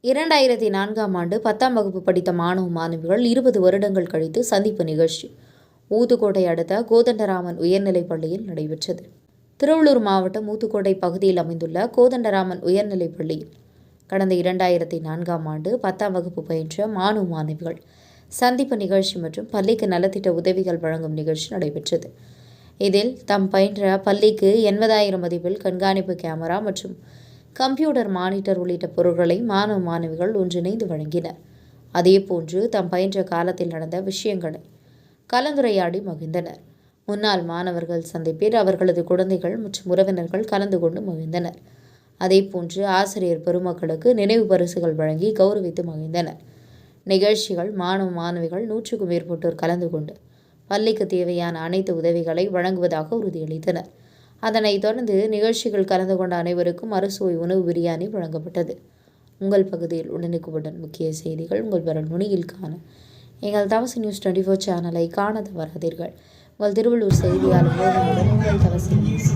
2004ஆம் ஆண்டு 10ஆம் வகுப்பு படித்த மாணவ மாணவிகள் 20 வருடங்கள் கழித்து சந்திப்பு நிகழ்ச்சி ஊத்துக்கோட்டை அடுத்த கோதண்டராமன் உயர்நிலைப் பள்ளியில் நடைபெற்றது. திருவள்ளூர் மாவட்டம் ஊத்துக்கோட்டை பகுதியில் அமைந்துள்ள கோதண்டராமன் உயர்நிலைப் பள்ளியில் கடந்த 2004ஆம் ஆண்டு 10ஆம் வகுப்பு பயின்ற மாணவ மாணவிகள் சந்திப்பு நிகழ்ச்சி மற்றும் பள்ளிக்கு நலத்திட்ட உதவிகள் வழங்கும் நிகழ்ச்சி நடைபெற்றது. இதில் தாம் பயின்ற பள்ளிக்கு 80,000 மதிப்பில் கண்காணிப்பு கேமரா மற்றும் கம்ப்யூட்டர் மானிட்டர் உள்ளிட்ட பொருட்களை மாணவ மாணவிகள் ஒன்றிணைந்து வழங்கினர். அதேபோன்று தாம் பயின்ற காலத்தில் நடந்த விஷயங்களை கலந்துரையாடி மகிழ்ந்தனர். முன்னாள் மாணவர்கள் சந்திப்பில் அவர்களது குழந்தைகள் மற்றும் உறவினர்கள் கலந்து கொண்டு மகிழ்ந்தனர். அதேபோன்று ஆசிரியர் பெருமக்களுக்கு நினைவு பரிசுகள் வழங்கி கௌரவித்து மகிழ்ந்தனர். நிகழ்ச்சிகள் மாணவ மாணவிகள் 100க்கும் மேற்பட்டோர் கலந்து கொண்டு பள்ளிக்கு தேவையான அனைத்து உதவிகளை வழங்குவதாக உறுதியளித்தனர். அதனைத் தொடர்ந்து நிகழ்ச்சிகள் கலந்து கொண்ட அனைவருக்கும் அறுசுவை உணவு பிரியாணி வழங்கப்பட்டது. உங்கள் பகுதியில் உடனுக்குடன் முக்கிய செய்திகள் உங்கள் விரல் நுனியில் காண எங்கள் தவசி நியூஸ் 24 சேனலை காண தவறாதீர்கள். உங்கள் திருவள்ளூர் செய்தியாளர் உங்கள் தவசி நியூஸ்.